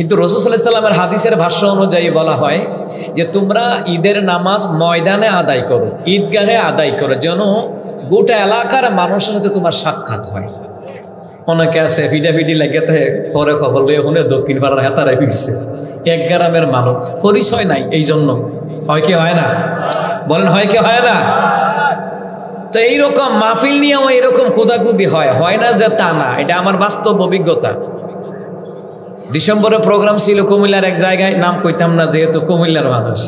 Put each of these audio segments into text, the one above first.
কিন্তু রাসূল সাল্লাল্লাহু আলাইহি ওয়াসাল্লামের হাদিসের ভাষ্য অনুযায়ী বলা হয় যে তোমরা ঈদের নামাজ ময়দানে আদায় করো, ঈদগাহে আদায় করো, যেন গোটা এলাকার মানুষের সাথে তোমার সাক্ষাৎ হয়। অনেকে আছে ফিডাফিডি লেগেতে পরে খবর লইয়া শুনে দক্ষিণ পাড়ার হেতারায় ফিরছে, এক গ্রামের মানুষ, পরিচয় নাই। এই জন্য হয় কি হয় না? বলেন হয় কি হয় না? তো এইরকম মাহফিল নিয়েও এইরকম কুদাকুদি হয় না যে তা না, এটা আমার বাস্তব অভিজ্ঞতা। ডিসেম্বরে প্রোগ্রাম ছিল কুমিল্লার এক জায়গায়, নাম কইতাম না যেহেতু কুমিল্লার মানুষ।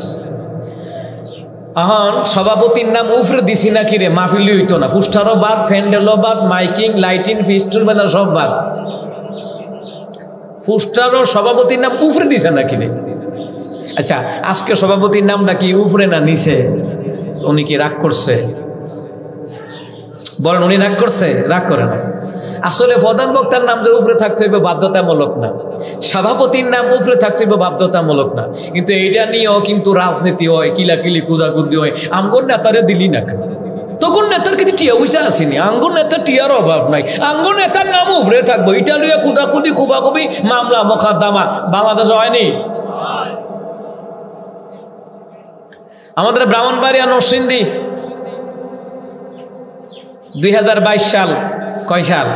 এখন সভাপতির নাম উফরে দিছি না কিরে, মাহফিলই হইতো না, পুস্টারও বাদ, ফ্যান্ডেলও বাদ, মাইকিং লাইটিং ফিস্টুল বাজার সব বাদ। পুস্টারও সভাপতির নাম উফরে দিছে না কিরে। আচ্ছা, আজকে সভাপতির নামটা কি উপরে না নিচে? উনি কি রাগ করছে? বলেন, উনি রাগ করছে? রাগ করে না। আসলে প্রধান বক্তার নাম যে উপরে থাকতে হইবে বাধ্যতামূলক না, সভাপতির নাম উপরে থাকতে হইবে বাধ্যতামূলক না, কিন্তু এইটা নিয়েও কিন্তু রাজনীতি হয়, কিলাকিলি কুদাকুদি হয়। আমগর নেতারে দিলি না কেন? তখন নেতার কিন্তু টিয়া বুঝা আসেনি, আঙ্গুর নেতার টিয়ার অভাব নাই, আঙ্গুর নেতার নাম উপরে থাকবো। এটা লিয়ে কুদাকুদি খুবাকুবি মামলা মোকদ্দমা বাংলাদেশে হয়নি। আমাদের ব্রাহ্মণবাড়িয়া নরসিংদী 2022 সাল, কয় সাল?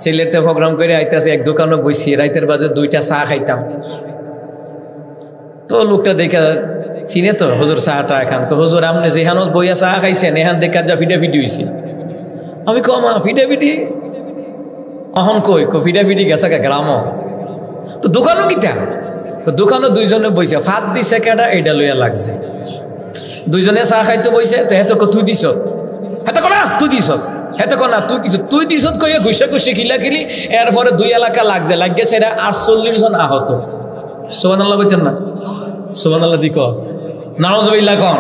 সিলেটে প্রোগ্রাম করে আইতেছে, এক দোকানে বইছি, রাইতের বাজে 2টা চা খাইতাম। তো লোকটা দেখা চিনে তো, হুজুর চাটা এখান, হুজুর আপনি যেখানে বইয়া চা খাইছেন এখান দেখা যা ফিডাফিডি হয়েছে। আমি কমা ফিডাফিডি অহন কই ফিডাফিডি গেছে গ্রামও। তো দোকানও কিতা, দোকানও দুইজনে বইছে, ফাঁদ দিছে কেডা এইটা লইয়া লাগছে। দুইজনে চা খাইতে বইছে, তো হেতো তুই দিছ, হেতো কনা তুই দিছ, হেতো কনা তুই দিছ, তুই দিছ কইয়া ঘুষে ঘুষে খিলাখিলি। এরপরে 2 এলাকা লাগছে, এরা 48 জন আহত। সুবহানাল্লাহ কইতেন না? সুবহানাল্লাহ দিক নাউজুবিল্লাহ কন।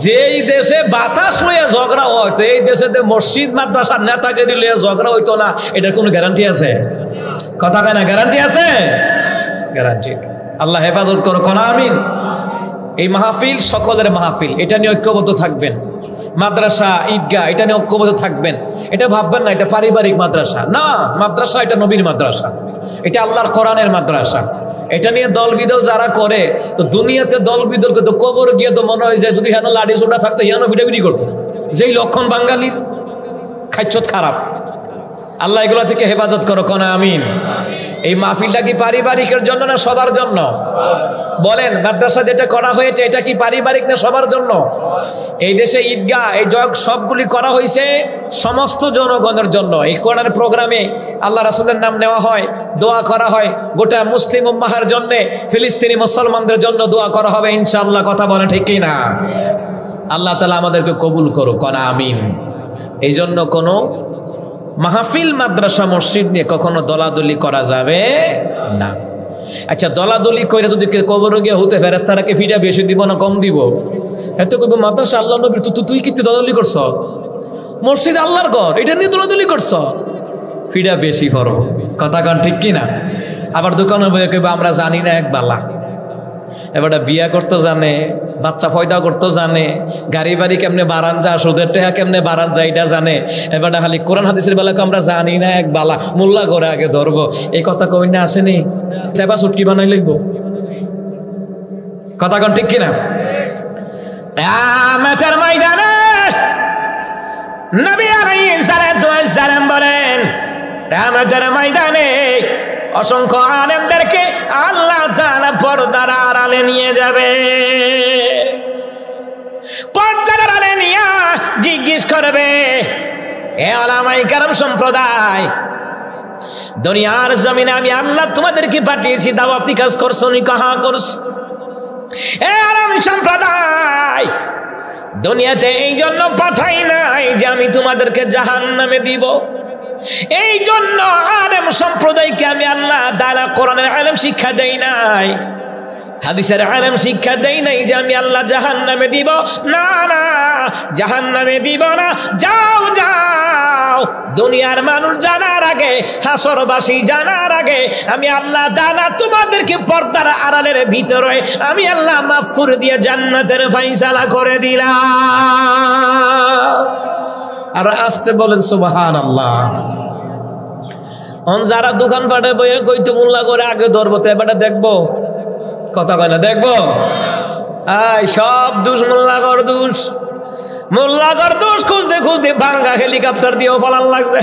যেই দেশে বাতাস লইয়া ঝগড়া হয়, তো এই দেশে মসজিদ মাদ্রাসার নেতাগিরি লইয়া ঝগড়া হইতো না, এটার কোনো গ্যারান্টি আছে? কথা কয় না, গ্যারান্টি আছে? গ্যারান্টি। আল্লাহ হেফাজত করো, কোনা আমিন। এই মাহফিল সকলের মাহফিল, এটা নিয়ে ঐক্যবদ্ধ থাকবেন। মাদ্রাসা ঈদগাহ এটা নিয়ে ঐক্যবদ্ধ থাকবেন। এটা ভাববেন না এটা পারিবারিক মাদ্রাসা, না, মাদ্রাসা এটা নবীর মাদ্রাসা, এটা আল্লাহর কোরআনের মাদ্রাসা। এটা নিয়ে দল বিদল যারা করে, তো দুনিয়াতে দল বিদল করতো, কবর গিয়ে তো মনে হয় যে যদি হেন লাড়ি ছোটা থাকতো হেন ভিটাভিটি করতো। যেই লক্ষণ বাঙালির, খাইচ্ছত খারাপ। আল্লাহ এগুলো থেকে হেফাজত করো, কোনা আমিন। এই মাহফিলটা কি পারিবারিকের জন্য না সবার জন্য? বলেন, মাদ্রাসা যেটা করা হয়েছে এটা কি পারিবারিক না সবার জন্য? এই দেশে ঈদগাহ এই সবগুলি করা হয়েছে সমস্ত জনগণের জন্য। এই কোরআনের প্রোগ্রামে আল্লাহ রাসূলের নাম নেওয়া হয়, দোয়া করা হয় গোটা মুসলিম উম্মাহের জন্য, ফিলিস্তিনি মুসলমানদের জন্য দোয়া করা হবে ইনশাআল্লাহ। কথা বলে ঠিক কি না? আল্লাহ তাআলা আমাদেরকে কবুল করুক, কোনা আমিন। এই জন্য কোনো মাহফিল মাদ্রাসা মসজিদ নিয়ে কখনো দলাদলি করা যাবে না। আচ্ছা, দলাদলি করে যদি কবর গিয়ে হতে ফেরেশতারাকে ফিডা বেশি দিব না কম দিব? এত কইব মাদ্রাসা আল্লাহ নবীর, তুই কি দলাদলি করছ? মসজিদ আল্লাহর ঘর, এটা নিয়ে দলাদলি করছ, ফিডা বেশি করো। কথা কন ঠিক কি না? আবার দোকানে বইয়ে কইব আমরা জানি না এক বালা। এবারটা বিয়া করতে জানে, বাচ্চা ফয়দা করতে জানে, গাড়ি বাড়ি কেমনে বারান যা, সুদের টেহা কেমনে বারান যায় এটা জানে। এবারটা খালি কোরআন হাদিসের বেলাকে আমরা জানি না এক বালা, মোল্লা করে আগে ধরবো। এই কথা কই না আসেনি? চেপা সুটকি বানাই লিখব। কথা কন ঠিক কিনা? কিয়ামতের ময়দানে নবী আলাইহিস সালাতু ওয়াস সালাম বলেন, কিয়ামতের ময়দানে অসংখ্য আলেমদেরকে আল্লাহ তাআলা পর্দার আড়ালে নিয়ে যাবে। পর্দার আড়ালে নিয়ে জিজ্ঞেস করবে, এ উলামায়ে কেরাম সম্প্রদায়, দুনিয়ার জমিনে আমি আল্লাহ তোমাদেরকে পাঠিয়েছি, দাওয়াতি কাজ করছো নি? কাহা করছো? এ আলেম সম্প্রদায়, দুনিয়াতে এই জন্য পাঠাই নাই যে আমি তোমাদেরকে জাহান্নামে দিব। এই জন্য আলেম সম্প্রদায়কে আমি আল্লাহ তাআলা কোরআনের আলেম শিক্ষা দেই নাই, হাদিসের আলেম শিক্ষা দেই নাই যে আমি আল্লাহ জাহান্নামে দিব। না না, জাহান্নামে দিব না। যাও যাও, দুনিয়ার মানুষ জানার আগে, হাসরবাসী জানার আগে আমি আল্লাহ তাআলা তোমাদেরকে পর্দার আড়ালের ভিতরে আমি আল্লাহ মাফ করে দিয়ে জান্নাতের ফয়সালা করে দিলাম। আর আসতে বলেন সুবহানাল্লাহ। যারা দোকান পাটে বইয়ে কইতো মোল্লা করে আগে ধরবো তো এবারে দেখবো, কথা কয় না দেখবো। সব দোষ মোল্লাগর দোষ, মোল্লাগর দোষ খুঁজতে খুঁজতে ভাঙ্গা হেলিকপ্টার দিয়েও পালান লাগছে,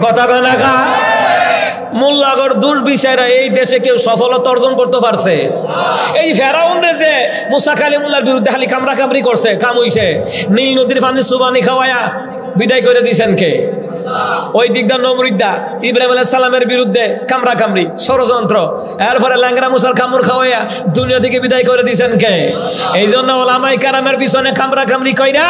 কথা কয় না খা। মোল্লাগর দোষ বিচারে এই দেশে কেউ সফলতা অর্জন করতে পারছে? এই ফেরাউনের যে মুসা কালিমুল্লাহর বিরুদ্ধে খালি কামড়া কামড়ি করছে, কাম হইছে, নীল নদীর পানি সুবানি খাওয়ায়া বিদায় করে দিয়েছেন কে? ওই দিকদা নমরুদ্দা ইব্রাহিম আলাইহিস সালামের বিরুদ্ধে কামড়া কামড়ি ষড়যন্ত্র, এরপরে ল্যাংরা মুসার কামড় খাওয়াইয়া দুনিয়া থেকে বিদায় করে দিয়েছেন কে? এই জন্য ওলামায়ে কেরামের পিছনে কামড়া কামড়ি কইরা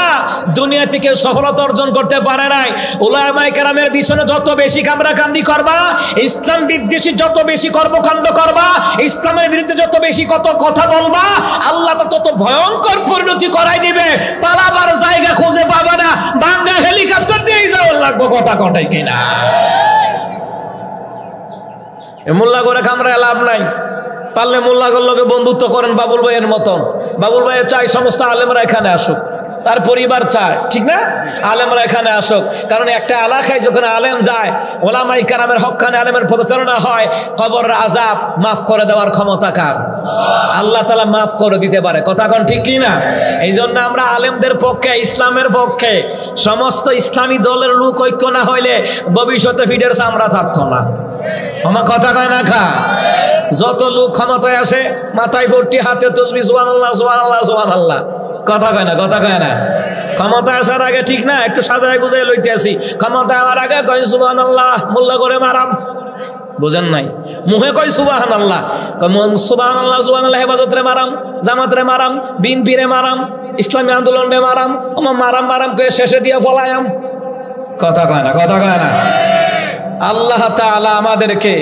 দুনিয়া থেকে সফলতা অর্জন করতে পারে নাই। ওলামায়ে কেরামের পিছনে যত বেশি কামড়া কামড়ি করবা, ইসলাম বিদ্বেষী যত বেশি কর্মকাণ্ড করবা, ইসলামের বিরুদ্ধে যত বেশি কত কথা বলবা, আল্লাহ তত ভয়ঙ্কর পরিণতি করাই দিবে। পালাবার জায়গা খুঁজে পাবে না, ভাঙ্গা হেলিকপ্টার দিয়েই যাওয়ার লাগবে, কথা কটাই কিনা। মোল্লা করে কামড়ায় লাভ নাই, পারলে মোল্লা লোকে বন্ধুত্ব করেন বাবুল ভাইয়ের মতন। বাবুল ভাইয়ের চাই সমস্ত আলেমরা এখানে আসুক, তার পরিবার চায়, ঠিক না? আলেমরা এখানে আসুক, কারণ একটা এলাকায় যখন আলেম যায়, ওলামায়ে কেরামের হক্কানে আলেমের পদচারণা হয়, কবর আযাব মাফ করে দেওয়ার ক্ষমতা কার? আল্লাহ তাআলা মাফ করে দিতে পারে, কথা কোন ঠিক কি না? এই জন্য আমরা আলেমদের পক্ষে, ইসলামের পক্ষে। সমস্ত ইসলামী দলের লোক ঐক্য না হইলে ভবিষ্যতে ফিডের চামড়া থাকতো না, আমার কথা কয় না খা। যত লোক ক্ষমতায় আসে মাথায় ভর্তি, হাতে তাসবিহ, সুবহানাল্লাহ সুবহানাল্লাহ সুবহানাল্লাহ, কথা কয় না, কথা কয় না। ক্ষমতা আসার আগে ঠিক না, একটু সাজায় গুজায় লইতে আসি, ক্ষমতা আমার আগে কয় সুবহানাল্লাহ, মোল্লা করে মারাম, বুঝেন নাই? মুহে কয় সুবহানাল্লাহ, সুবহানাল্লাহ সুবহানাল্লাহ, হেফাজত রে মারাম, জামাত রে মারাম, বিএনপি রে মারাম, ইসলামী আন্দোলন রে মারাম, মারাম মারাম করে শেষে দিয়ে ফলায়াম, কথা কয় না, কথা কয় না। আল্লাহ তাআলা আমাদেরকে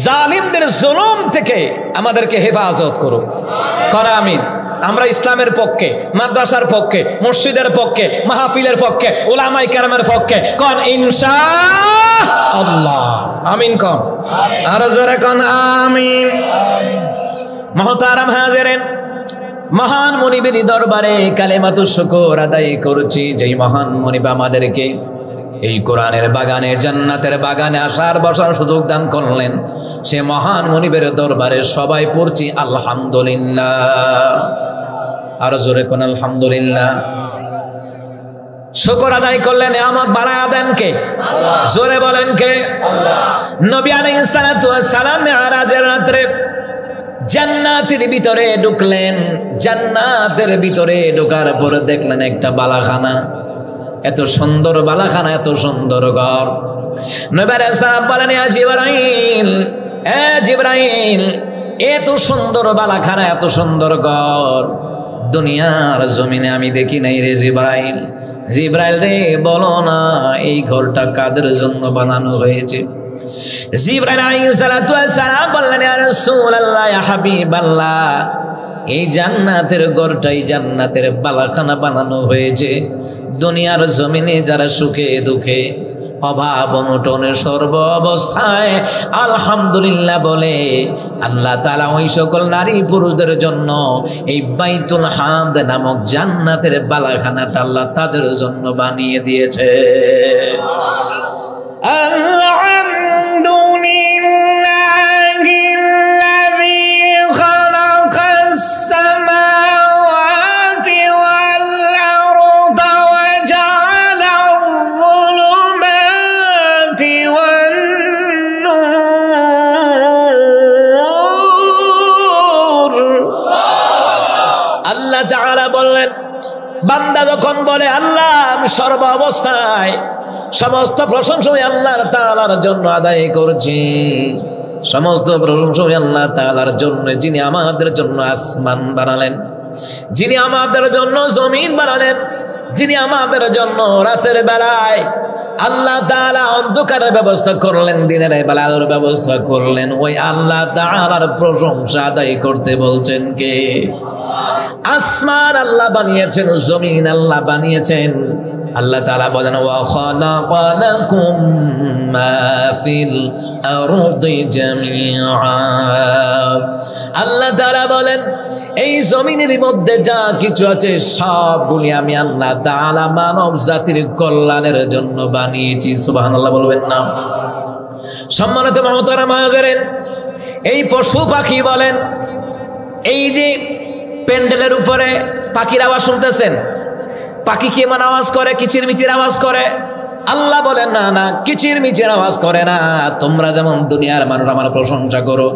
জালিমদের জুলুম থেকে আমাদেরকে হেফাজত করুক, করা আমিন। আমরা ইসলামের পক্ষে, মাদ্রাসার পক্ষে, মসজিদের পক্ষে, মাহফিলের পক্ষে, উলামায়ে কেরামের পক্ষে, কোন ইনশাআল্লাহ, আমিন কোন, আর জোরে কোন আমিন। মুহতারাম হাজিরিন, মহান মুনিবের দরবারে কালেমাতুশ শুকর আদায় করছি, যেই মহান মুনিব আমাদেরকে এই কোরআনের বাগানে, জান্নাতের বাগানে আসার বসার সুযোগ দান করলেন। সে মহান মুনিবের দরবারে সবাই পড়ছি আলহামদুলিল্লাহ, আর জোরে কোন আলহামদুলিল্লাহ। শুকর আদায় করলেন, নিয়ামত বাড়ায়া দেন কে? জোরে বলেন কে? নবী আলাইহিস সালাতু ওয়াস সালাম মেরাজের রাতে জান্নাতের ভিতরে ঢুকলেন। জান্নাতের ভিতরে ঢোকার পরে দেখলেন একটা বালাখানা, এত সুন্দর বালাখানা, এত সুন্দর ঘর। নবী আলাইহিস সালাম বলেন, ইয়া জিবরাইল, এ জিবরাইল, এত সুন্দর বালাখানা, এত সুন্দর ঘর দুনিয়ার জমিনে আমি দেখি নাই রে জিবরাইল। জিবরাইল রে, বলো না এই ঘরটা কাদের জন্য বানানো হয়েছে? জিবরাইল আলাইহিস সালাতু ওয়াস সালাম বললেন, ইয়া রাসূলুল্লাহ, ইয়া হাবিবাল্লাহ, এই জান্নাতের ঘরটাই, জান্নাতের বালাখানা বানানো হয়েছে দুনিয়ার জমিনে যারা সুখে দুঃখে, অভাব অনটনে, সর্ব অবস্থায় আলহামদুলিল্লাহ বলে, আল্লাহ তাআলা ওই সকল নারী পুরুষদের জন্য এই বাইতুল হামদ নামক জান্নাতের বালাখানাটা আল্লাহ তাদের জন্য বানিয়ে দিয়েছে। বান্দা যখন বলে আল্লাহ আমি সর্ব অবস্থায় সমস্ত প্রশংসা আল্লাহ তাআলার জন্য আদায় করছি, সমস্ত প্রশংসা আল্লাহ তাআলার জন্য, যিনি আমাদের জন্য আসমান বানালেন, যিনি আমাদের জন্য জমিন বানালেন, যিনি আমাদের জন্য রাতের বেলায় আল্লাহ তাআলা অন্ধকারের ব্যবস্থা করলেন, দিনের বেলায় আলোর ব্যবস্থা করলেন, ওই আল্লাহ তাআলার প্রশংসা আদায় করতে বলছেন কে? আসমান আল্লাহ বানিয়েছেন, জমিন আল্লাহ বানিয়েছেন, আল্লাহ তাআলা বলেন ওয়া খালাকা লাকুম মা ফিল আরদি জামিআ। আল্লাহ তাআলা বলেন এই জমিনের মধ্যে যা কিছু আছে সবগুলি আমি আল্লাহ তাআলা মানব জাতির কল্যাণের জন্য বানিয়েছি। সুবহানাল্লাহ বলবেন না? সম্মানিত মুহতারাম হাজিরিন, এই পশু পাখি বলেন, এই যে প্যান্ডেলের উপরে পাখির আওয়াজ শুনতেছেন, পাখি কি এমন আওয়াজ করে, কিচিরমিচির আওয়াজ করে? আল্লাহ বলেন না না, কিচিরমিচির আওয়াজ করে না। তোমরা যেমন দুনিয়ার মানুষ আমার প্রশংসা করো,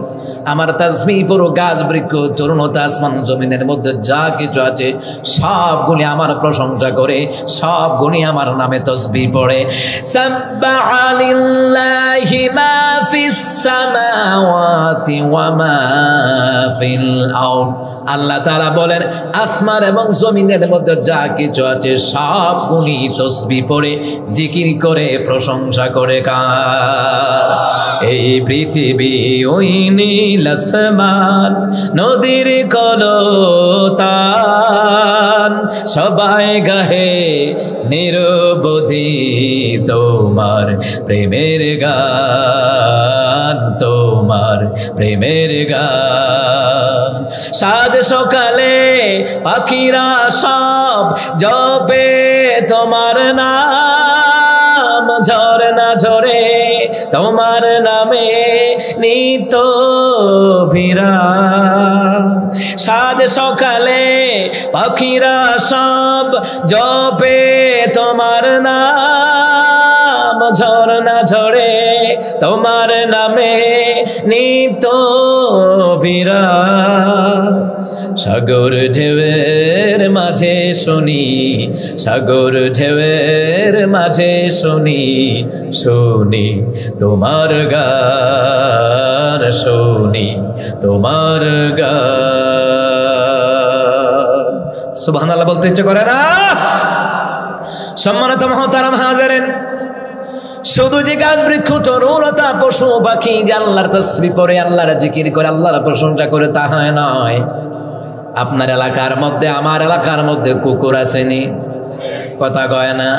আমার তাসবিহ পড়ো, গাছ বৃক্ষ তরুণতা আসমান জমিনের মধ্যে যা কিছু আছে সবগুলি আমার প্রশংসা করে, সবগুলি আমার নামে তাসবিহ পড়ে। সাব্বাহা লিল্লাহি মা ফিস সামাওয়াতি ওয়া মা ফিল আরদ। আল্লাহ তাআলা বলেন আসমান এবং জমিনের মধ্যে যা কিছু আছে সবগুলি তাসবিহ পড়ে, জিকির করে, প্রশংসা করে কার? এই পৃথিবী ওই নীল আসমান নদীর কলতান সবাই গাহে নিরবধি তোমার প্রেমের গান, তোমার প্রেমের গান। সাজ সকালে পাখিরা সব জপে তোমার নাম, ঝরনা ঝরে তোমার নামে নিত বিরাম। সাজ সকালে পাখিরা সব জপে তোমার নাম, ঝরনা ঝরে তোমার নামে নিত বিরাম। সাগর ঢেউয়ের মাঝে শুনি, সাগর ঢেউয়ের মাঝে শুনি, শুনি তোমার গান, শুনি তোমার গান। সুবহানাল্লাহ বলতে ইচ্ছে করে না? সম্মানিত মুহতারাম হাজিরিন, শুধু যে গাছ বৃক্ষ তরুলতা পশু পাখি যে আল্লাহর তাসবিহ পড়ে, আল্লাহর জিকির করে, আল্লাহর প্রশংসা করে তা হয় নয়। আপনার এলাকার মধ্যে, আমার এলাকার মধ্যে কুকুর আসেনি? কথা কয় না?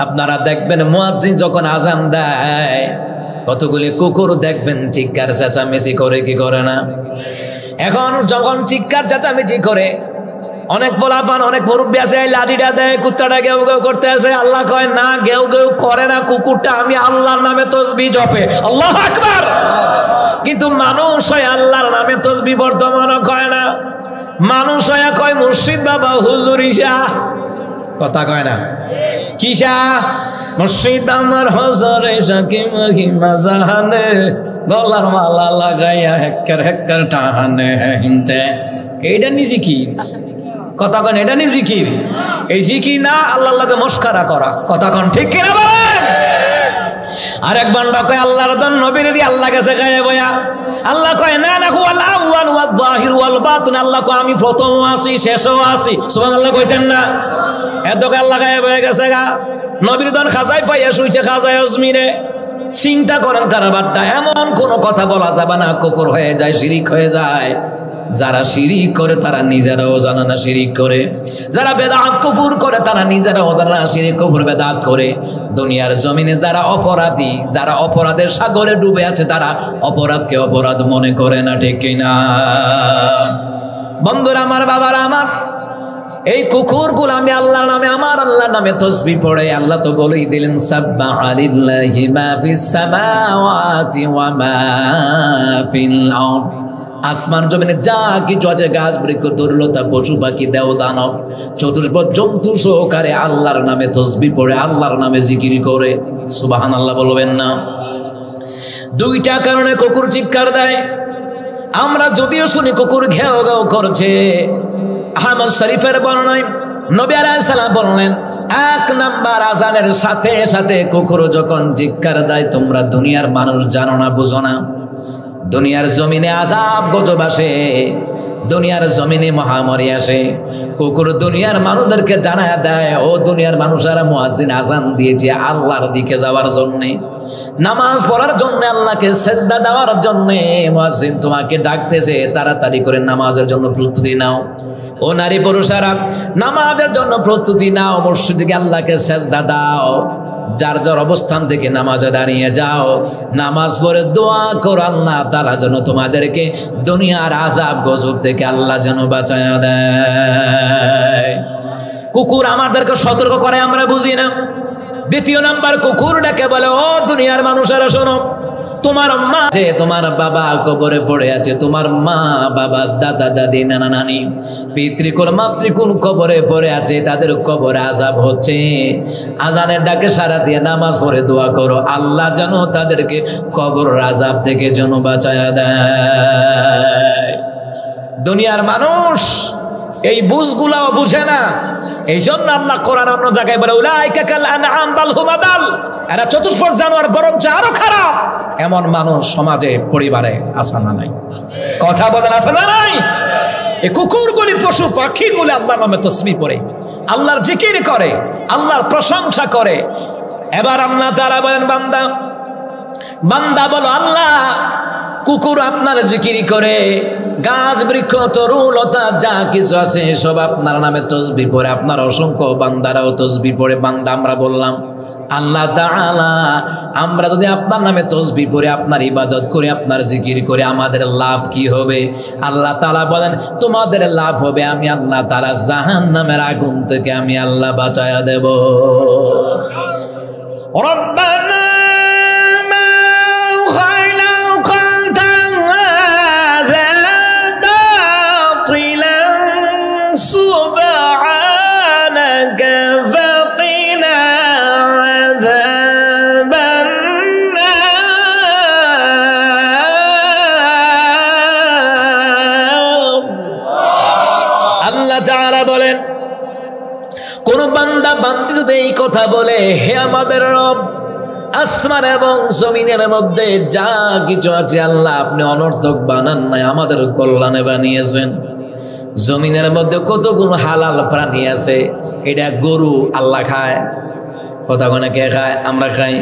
আপনারা দেখবেন মুয়াজ্জিন যখন আজান দেয় কতগুলি কুকুর দেখবেন চিৎকার চেঁচামেচি করে, কি করে না? এখন যখন চিৎকার চেঁচামেচি করে, অনেক পোলাপান, অনেক মুরব্বী আছে, লাঠিটা দেয়, কুত্তাটা গেউ গেউ করতে আছে। আল্লাহ কয় না, গেউ গেউ করে না, কুকুরটা আমি আল্লাহর নামে তাসবিহ জপে। আল্লাহু আকবার। কিন্তু মানুষ হয় আল্লাহর নামে তাসবিহ বর্তমান কয় না, মানুষ হয়ে কয় মুর্শিদ বাবা, হুজুর ঈশা। কথা কয় না? কিসা? মুর্শিদ আমার হুজুর ঈশা কি মহিমা জাহানে, গলার মালা লাগাইয়া হেক্কার হেক্কার টাহানে হিনতে। এইটা নি জিকির? কথা কন, এটা নি জিকির? এই জিকির না, আল্লাহর লাগে মস্কারা করা। কথা কন ঠিক কিনা বলেন? আরেক বান্দা কয় আল্লাহর দন নবীর দি আল্লাহ কাছে গায়ে বয়া। আল্লাহ কয় না না, হুয়াল আউয়াল ওয়াল যাহির ওয়াল বাতিন। আল্লাহ কয় আমি প্রথমও আছি শেষও আছি। সুবহানাল্লাহ কইতেন না? এত আল্লাহ গায়ে বয়ে গেছে গা। নবীর দন খাজায় পাইয়া শুইছে খাজায় আজমিরে। চিন্তা করেন কারবারটা। এমন কোন কথা বলা যাবে না, কুফর হয়ে যায়, শিরিক হয়ে যায়। যারা শিরিক করে তারা নিজেরাও জানে না শিরিক করে, যারা বেদাত কুফর করে তারা নিজেরাও জানে না শিরিক কুফর বেদাত করে। দুনিয়ার জমিনে যারা অপরাধী, যারা অপরাধের সাগরে ডুবে আছে, তারা অপরাধকে অপরাধ মনে করে না, ঠিক কিনা? বন্ধুরা আমার, বাবারা আমার, এই কুকুরগুলো আমি আল্লাহর নামে, আমার আল্লাহর নামে তাসবিহ পড়ে। আল্লাহ তো বলেই দিলেন সাব্বাহা লিল্লাহি মা ফিস সামাওয়াতি ওয়া মা ফিল আরদ। আসমান জমিনে যা কিছু আছে, গাছ বৃক্ষ তরুলতা পশু পাখি দেও দানব চতুষ্পদ জন্তু সহকারে আল্লাহর নামে তাসবিহ পড়ে, আল্লাহর নামে জিকির করে। সুবহানাল্লাহ বলবেন না? দুইটা কারণে কুকুর চিৎকার দেয়। আমরা যদিও শুনি কুকুর ঘেউ ঘেউ করছে, আহমদ শরীফের বর্ণনায় নবী আলাইহিস সালাম বললেন, এক নাম্বার আজানের সাথে সাথে কুকুর যখন চিৎকার দেয়, তোমরা দুনিয়ার মানুষ জানো না, বুঝো না। দুনিয়ার জমিনে আযাব গজব আসে, দুনিয়ার জমিনে মহামারী আসে। কুকুর দুনিয়ার মানুষদেরকে জানায় দেয়, ও দুনিয়ার মানুষেরা, মুয়াজ্জিন আজান দিয়েছে আল্লাহর দিকে যাওয়ার জন্যে, নামাজ পড়ার জন্য, আল্লাহকে সেজদা দেওয়ার জন্য। মুয়াজ্জিন তোমাকে ডাকতেছে, তাড়াতাড়ি করে নামাজের জন্য প্রস্তুতি নাও। ও নারী পুরুষেরা, নামাজের জন্য প্রস্তুতি নাও, মসজিদে গিয়ে আল্লাহকে সেজদা দাও, যার যার অবস্থান থেকে নামাজে দাঁড়িয়ে যাও, নামাজ পড়ে দোয়া করো আল্লাহ তাআলা যেন তোমাদেরকে দুনিয়ার আযাব গজব থেকে আল্লাহ যেন বাঁচায় দেয়। কুকুর আমাদেরকে সতর্ক করে, আমরা বুঝি না। দ্বিতীয় নাম্বার, কুকুর ডাকে বলে, ও দুনিয়ার মানুষেরা শোনো, তোমার মা যে তোমার বাবা কবরে পড়ে আছে, তোমার মা বাবা দাদা দাদি নানা নানি পিতৃকুল মাতৃকুল কবরে পড়ে আছে, তাদের কবরে আযাব হচ্ছে। আজানের ডাকে সারা দিয়ে নামাজ পড়ে দোয়া করো আল্লাহ যেন তাদেরকে কবর আযাব থেকে যেন বাঁচায়া দেয়। দুনিয়ার মানুষ এই বুঝগুলাও বুঝে না, এই জন্য আল্লাহ কোরআন অন্য জায়গায় বলে, উলাইকা কাল আনআম বাল হুম আদাল, এরা চতুষ্পদ জানোয়ার বরঞ্চ আরো খারাপ। এমন মানুষ সমাজে পরিবারে আছে না নাই? কথা বলেন, আছে না নাই? এই কুকুরগুলি পশু পাখিগুলি আল্লাহর নামে তাসবিহ পড়ে, আল্লাহর জিকির করে, আল্লাহর প্রশংসা করে। এবার আল্লাহ তাআলা বলেন, বান্দা বান্দা বলো আল্লাহ, কুকুর আপনার জিকির করে, গাছ বৃক্ষ তরুলতা যা কিছু আছে সব আপনার নামে তাসবিহ পড়ে, আপনার অসংখ্য বান্দারাও তাসবিহ পড়ে। বান্দা আমরা বললাম, আল্লাহ তাআলা আমরা যদি আপনার নামে তাসবিহ পড়ে, আপনার ইবাদত করে, আপনার জিকির করে, আমাদের লাভ কি হবে? আল্লাহ তাআলা বলেন, তোমাদের লাভ হবে আমি আল্লাহ তাআলা জাহান্নামের আগুন থেকে আমি আল্লাহ বাঁচায়া দেব। রব্বানা বলেন, কোন বান্দা বান্দি যদি এই কথা বলে, হে আমাদের রব, আসমান এবং জমিনের মধ্যে যা কিছু আছে আল্লাহ আপনি অনর্থক বানান নাই, আমাদের কল্যাণে বানিয়েছেন। জমিনের মধ্যে কতগুলো হালাল প্রাণী আছে, এটা গরু আল্লাহ খায়, কথা কোনে কে খায়? আমরা খাই।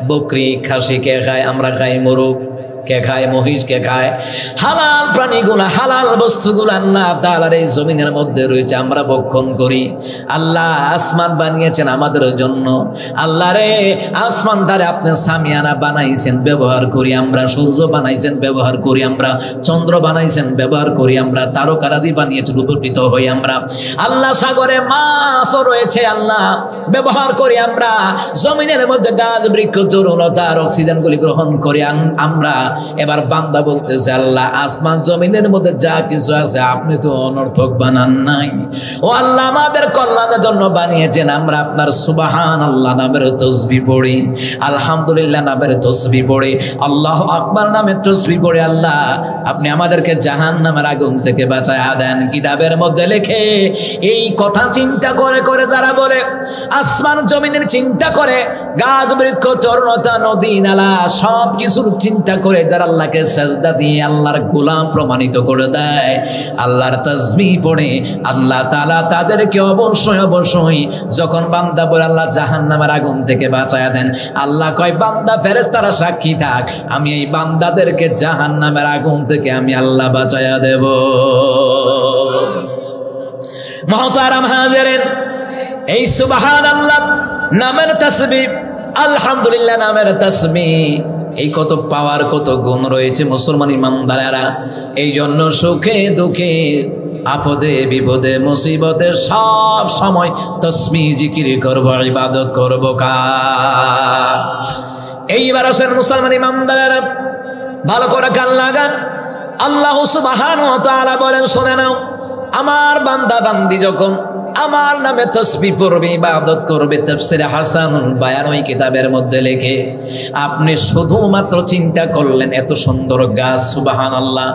বকরি খাসি কে খায়? আমরা খাই। মোরগ কে খায়? মহিষ কে খায়? হালাল প্রাণীগুলা, হালাল বস্তুগুলো আল্লাহ তাআলার এই জমিনের মধ্যে রয়েছে, আমরা ভক্ষণ করি। আল্লাহ আসমান বানিয়েছেন আমাদের জন্য। আল্লাহ রে, আসমানটারে আপনি সামিয়ানা বানাইছেন, ব্যবহার করি আমরা। সূর্য বানাইছেন, ব্যবহার করি আমরা। চন্দ্র বানাইছেন, ব্যবহার করি আমরা। তারকারাজি বানিয়েছেন, উপকৃত হই আমরা। আল্লাহ সাগরে মাছও রয়েছে, আল্লাহ ব্যবহার করি আমরা। জমিনের মধ্যে গাছ বৃক্ষ তরুলতার অক্সিজেনগুলি গ্রহণ করি আমরা। এবার বান্দা বলতেছে, আল্লাহ আসমান জমিনের মধ্যে যা কিছু আছে আপনি তো অনর্থক বানান নাই, ও আল্লাহ আমাদের কল্যাণের জন্য বানিয়েছেন। আমরা আপনার সুবহানাল্লাহ নামের তাসবিহ পড়ি, আলহামদুলিল্লাহ নামের তাসবিহ পড়ি, আল্লাহু আকবার নামের তাসবিহ পড়ি। আল্লাহ আপনি আমাদেরকে জাহান্নামের আগুন থেকে বাঁচায়া দেন। কিতাবের মধ্যে লেখে, এই কথা চিন্তা করে করে যারা বলে, আসমান জমিনের চিন্তা করে, গাছ বৃক্ষ তরুলতা নদী নালা সব কিছুর চিন্তা করে যারা আল্লাহকে সেজদা দিয়ে আল্লাহর গোলাম প্রমাণিত করে দেয়, আল্লাহর তাসবিহ পড়ে, আল্লাহ তাআলা তাদেরকে অবশ্যই অবশ্যই যখন বান্দা বলে আল্লাহ জাহান্নামের আগুন থেকে বাঁচায়া দেন, আল্লাহ কয়, বান্দা ফেরেশতারা সাক্ষী থাক, আমি এই বান্দাদেরকে জাহান্নামের আগুন থেকে আমি আল্লাহ বাঁচায়া দেব। মুহতারাম হাজিরিন, এই সুবহানাল্লাহ নামের তাসবিহ, আলহামদুলিল্লাহ নামের তাসবিহ, এই কত পাওয়ার, কত গুণ রয়েছে মুসলমান ইমানদারেরা। এই জন্য সুখে দুঃখে, আপদে বিপদে মুসিবতে সব সময় তাসবিহ জিকির করব, ইবাদত করব। কার? এইবার আসেন মুসলমান ইমানদারেরা, ভালো করে কান লাগান। আল্লাহ সুবহানাহু ওয়া তাআলা বলেন, শুনে নাও, আমার বান্দা বান্দি যখন আমার নামে তাসবিহ পড়বে, ইবাদত করবে, তাফসীরে হাসানুল বায়ান ওই কিতাবের মধ্যে লেখে, আপনি শুধুমাত্র চিন্তা করলেন এত সুন্দর গাছ, সুবহানাল্লাহ,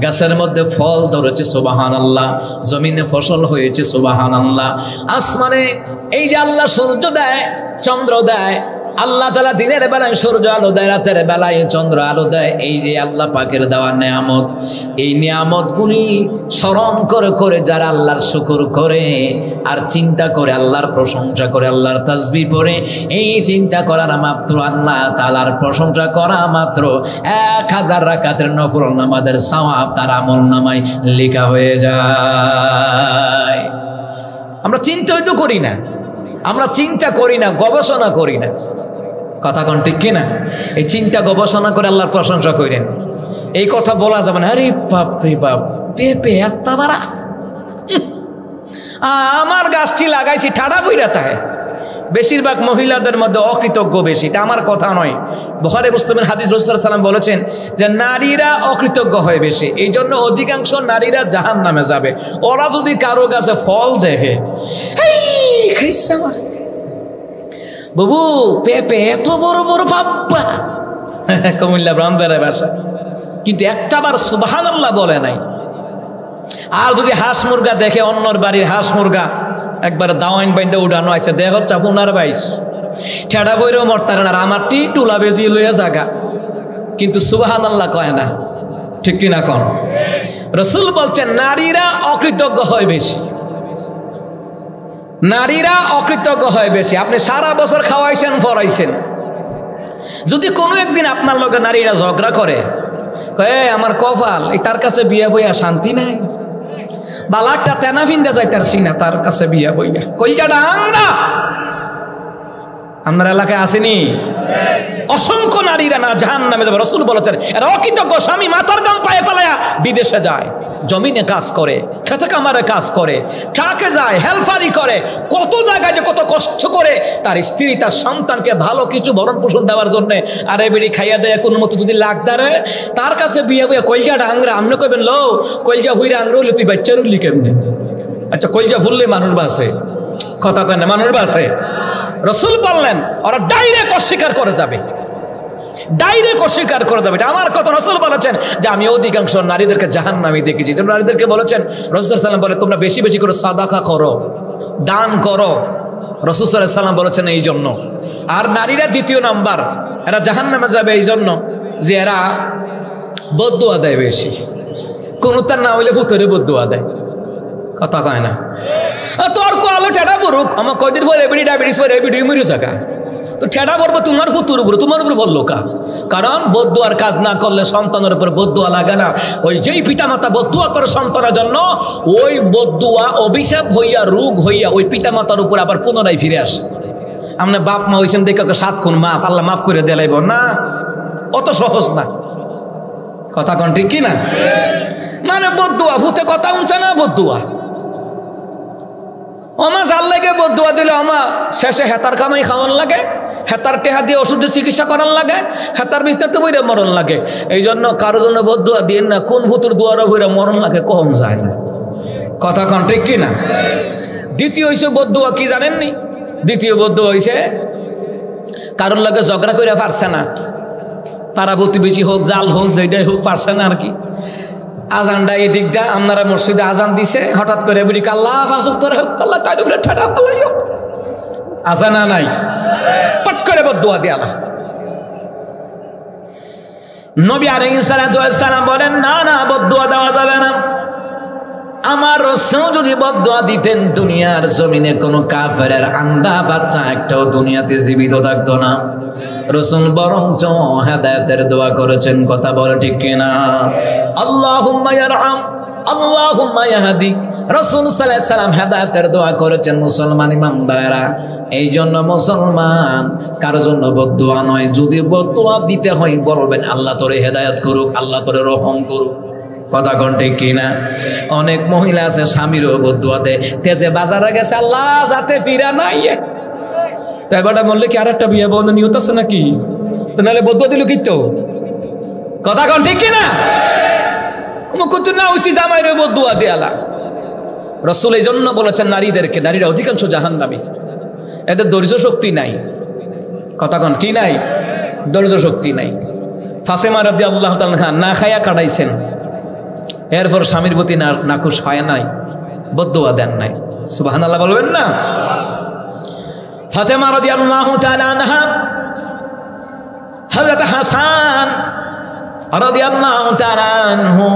গাছের মধ্যে ফল ধরেছে, সুবহানাল্লাহ, জমিনে ফসল হয়েছে, সুবহানাল্লাহ, আসমানে এই যে আল্লাহ সূর্য দেয়, চন্দ্র দেয়, আল্লাহ তাআলা দিনের বেলায় সূর্য আলো দেয়, রাতের বেলায় চন্দ্র আলো দেয়। এই যে আল্লাহ পাকের দেওয়া নিয়ামত, এই নিয়ামতগুলি স্মরণ করে করে যারা আল্লাহর শুকর করে আর চিন্তা করে, আল্লাহর প্রশংসা করে, আল্লাহর তাসবিহ পড়ে, এই চিন্তা করার মাত্র, আল্লাহ তাআলার প্রশংসা করা মাত্র 1000 রাকাতের নফল নামাজের সওয়াব তার আমলনামায় লেখা হয়ে যায়। আমরা চিন্তাই তো করি না, আমরা চিন্তা করি না, গবেষণা করি না। কথা কোন ঠিক কিনা? এই চিন্তা গবেষণা করে আল্লাহর প্রশংসা করেন, এই কথা বলা যাবে না। আরে বাপ রে বাপ, পেঁপে এত বাড়া, আমার গাছটি লাগাইছি ঠাডা বইরা তাই। বেশিরভাগ মহিলাদের মধ্যে অকৃতজ্ঞ বেশি, এটা আমার কথা নয়। বুখারী মুসলিমের হাদিস, রাসূল সাল্লাল্লাহু আলাইহি ওয়াসাল্লাম বলেছেন যে নারীরা অকৃতজ্ঞ হয় বেশি, এই জন্য অধিকাংশ নারীরা জাহান্নামে যাবে। ওরা যদি কারো কাছে ফল দেখে, বাবু পেঁপে এত বড় বড় পাপ্পা, কুমিল্লা ব্রাহ্মণবাড়িয়ার ভাষা, কিন্তু একটাবার সুবহানাল্লাহ বলে নাই। আর যদি হাঁস মুরগা দেখে, অন্যর বাড়ির হাঁস মুরগা একবার দাওয়াইন বাইন্দে উড়ানো আছে, দেখ হচ্ছে 15-22 ঠেডা বইরেও মরতারে না, আমারটি টুলা বেজিয়ে লইয়া জাগা, কিন্তু সুবহানাল্লাহ কয় না। ঠিক কিনা কন? রাসূল বলছেন নারীরা অকৃতজ্ঞ হয় বেশি, নারীরা অকৃতজ্ঞ হয় বেশি। আপনি সারা বছর খাওয়াইছেন, পড়াইছেন, যদি কোনো একদিন আপনার লগে নারীরা ঝগড়া করে, আমার কপাল, তার কাছে বিয়া বইয়া শান্তি নাই, বালাকটা তেনা ফিন্দে যায় তার সিনা, তার কাছে বিয়া বইয়া কইটা আংরা। আপনার এলাকায় আসেনি? অসংখ্য নারীরা না জাহান্নামে যাবে। রাসূল বলেছেন এরা অকৃতজ্ঞ স্বামী মাথার গাম পায়ে ফেলায়া বিদেশে যায়, জমিনে কাজ করে, খেতে কামারে কাজ করে, ট্রাকে যায়, হেলফারি করে, কত জায়গায় যে কত কষ্ট করে তার স্ত্রী তার সন্তানকে ভালো কিছু ভরণ পোষণ দেওয়ার জন্য। আরে বেড়ি খাইয়া দেয় কোনো মতো যদি লাগদারে, তার কাছে বিয়ে বইয়া কইলজাটা আংরা। আপনি কইবেন লো কইলজা হুইরা আংরা হইলে তুই বাচ্চা রুলি কেমনে? আচ্ছা কইলজা ভুললে মানুষ বাসে, কথা কয় না, মানুষ বাসে। রাসূল বললেন ওরা ডাইরেক্ট অস্বীকার করে যাবে, ডাইরেক্ট অস্বীকার করে যাবে। আমার কথা রাসূল বলেছেন যে আমি অধিকাংশ নারীদেরকে জাহান্নামে দেখেছি। তোমরা নারীদেরকে বলেছেন, রাসূল সাল্লাল্লাহু আলাইহি ওয়াসাল্লাম বলে তোমরা বেশি বেশি করে সাদাকা করো, দান করো। রাসূল সাল্লাল্লাহু আলাইহি ওয়াসাল্লাম বলেছেন এই জন্য। আর নারীরা দ্বিতীয় নাম্বার, এরা জাহান্নামে যাবে এই জন্য যে এরা বদদুয়া দেয় বেশি, কোন তার না হইলে ভূতরে বদদুয়া দেয়, কথা কয় না। তোর কো আলো ঠেডা বরুক, আমার কয়দিন পরে এবিডি ডায়াবেটিস পরে এবিডি মরে থাকা, তো ঠেডা পড়বো তোমার হুতুর উপরে, তোমার উপরে বললো কা? কারণ বদদুয়ার কাজ না করলে সন্তানের উপর বদদুয়া লাগে না। ওই যেই পিতামাতা বদদুয়া করে সন্তানের জন্য, ওই বদদুয়া অভিশাপ হইয়া, রোগ হইয়া ওই পিতামাতার উপর আবার পুনরায় ফিরে আসে। আপনি বাপ মা হয়েছেন দেখে 7 খুন মাফ, আল্লাহ মাফ করে দেলাইব না, অত সহজ না। কথা কন ঠিক কিনা? মানে বদদুয়া ভূতে কথা উঁচা না, বদদুয়া ওমা জাল লাগে, বদদুয়া দিলে আমা শেষে হেতার কামাই খাওয়ান লাগে, হেতার টেহা দিয়ে ওষুধের চিকিৎসা করার লাগে, হেতার ভিতরে তো বইরে মরণ লাগে। এই জন্য কারো জন্য বদদুয়া দিন না, কোন ভূতুর দুয়ারে বইরে মরণ লাগে কম যায় না। কথা কন ঠিক কিনা? দ্বিতীয় হইছে বদদুয়া কি জানেননি? দ্বিতীয় বদদুয়া হইছে কারোর লাগে ঝগড়া করে পারছে না, পাড়া প্রতিবেশী হোক, জাল হোক, যেটাই হোক, পারছে না আর কি। আজানটা এই দিক দা আপনারা মসজিদে আজান দিছে, হঠাৎ করে বলি আল্লাহ আল্লাহ তার উপরে ঠাডা ফেলাইও, আজানা নাই, পট করে বদদুয়া দিয়ালা। নবী আলাইহিস সালাতু ওয়াস সালাম বলেন না না, বদদুয়া দেওয়া যাবে না। আমার রাসূল যদি বদদুয়া দিতেন, দুনিয়ার জমিনে কোনো কাফেরের আন্ডা বাচ্চা একটাও দুনিয়াতে জীবিত থাকতো না। রাসূল বরঞ্চ হেদায়েতের দোয়া করেছেন, কথা বলে ঠিক কিনা? আল্লাহুম্মা ইয়ারহাম, আল্লাহুম্মা ইয়াহদি। রাসূল সাল্লাল্লাহু আলাইহি ওয়াসাল্লাম হেদায়েতের দোয়া করেছেন মুসলমান ইমানদারেরা। এই জন্য মুসলমান কারো জন্য বদদুয়া নয়, যদি বদদুয়া দিতে হয় বলবেন আল্লাহ তোরে হেদায়েত করুক, আল্লাহ তোরে রহম করুক। কথা কোন ঠিক কিনা? অনেক মহিলা আছে স্বামীরও বদদুয়া দেয়, তেজে বাজারে গেছে আল্লাহ যাতে ফিরা নাই, তাই বেটা বললে কি আরেকটা বিয়ে বন্ধ নিয়ত আছে নাকি? নাহলে বদদুয়া দিল কি তো? কথা কোন ঠিক কিনা? না উঠি জামাই রে বদদুয়া দেয়ালা। রাসূল এই জন্য বলেছেন নারীদেরকে, নারীরা অধিকাংশ জাহান্নামী, এদের ধৈর্য শক্তি নাই। কথা কোন কি নাই? ধৈর্য শক্তি নাই। ফাতেমা রাদিয়াল্লাহু তাআলা না খায়া কাটাইছেন, এরপর স্বামীর প্রতি নাকুশ হয় নাই, বদদুয়া দেন নাই। সুবহানাল্লাহ বলবেন না? ফাতেমা রাদিয়াল্লাহু তাআলা আনহা হযরত হাসান রাদিয়াল্লাহু তাআলা আনহু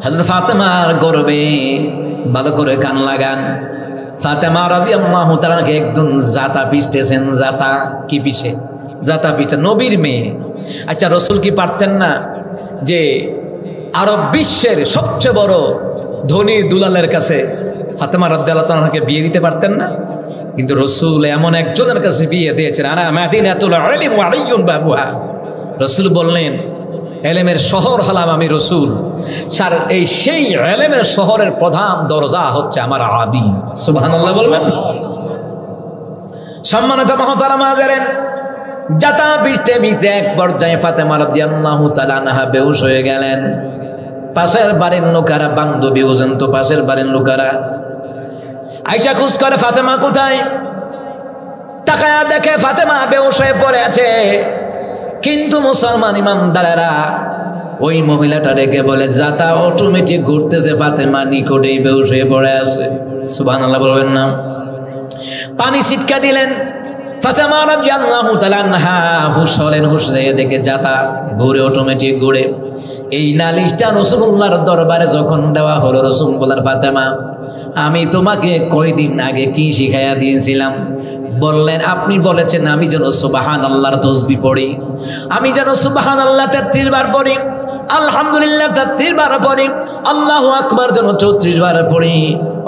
হযরত ফাতেমার গর্বে ভালো করে কান লাগান। ফাতেমা রাদিয়াল্লাহু তাআলাকে একদম জাতা পিষতেছেন। জাতা কি পিষে? জাতা পিষে, নবীর মেয়ে। আচ্ছা, রাসূল কি পারতেন না যে আরব বিশ্বের সবচেয়ে বড় ধনী দুলালের কাছে ফাতেমা রাদিয়াল্লাহু তাআলাকে বিয়ে দিতে পারতেন না? কিন্তু রাসূল এমন একজনের কাছে বিয়ে দিয়েছেন, আনা মাদিনাতুল ইলম ওয়া আলিয়্যুন বাবুহা। রাসূল বললেন, এলেমের শহর হলাম আমি রাসূল, স্যার এই সেই এলেমের শহরের প্রধান দরজা হচ্ছে আমার আদি। সুবহানাল্লাহ বলবেন। সম্মানিত মহতারাম হাজেরিন, জাতা পিষতে পিষতে এক পর্যায়ে ফাতেমা রাদিয়াল্লাহু তাআলা আনহা বেহুশ হয়ে গেলেন। পাশের বাড়ির লোকেরা, বান্ধবী বুঝেন তো, পাশের বাড়ির লোকেরা আয়েশা খোঁজ করে ফাতেমা কোথায়। তাকায়া দেখে ফাতেমা বেহুশ হয়ে পড়ে আছে। কিন্তু মুসলমান ইমানদারেরা ওই মহিলাটা ডেকে বলে, জাতা অটোমেটিক ঘুরতেছে, ফাতেমা নিকটেই বেহুশ হয়ে পড়ে আছে। সুবহানাল্লাহ বলবেন না? পানি ছিটকা দিলেন। ফাতেমা রাদিয়াল্লাহু তাআলা আনহা হুঁশ হলেন। হুঁশ হয়ে দেখে জাতা ঘুরে, অটোমেটিক ঘুরে। এই নালিশটা রাসূলুল্লাহর দরবারে যখন দেওয়া হলো, রাসূল বলেন, ফাতেমা আমি তোমাকে কয়দিন আগে কি শিখাইয়া দিয়েছিলাম? বললেন, আপনি বলেছেন আমি যেন সুবহানাল্লাহর তাসবিহ পড়ি, আমি যেন সুবহানাল্লাহ 33 বার পড়ি, আলহামদুলিল্লাহ 33 বার পড়ি, আল্লাহু আকবার যেন 34 বার পড়ি।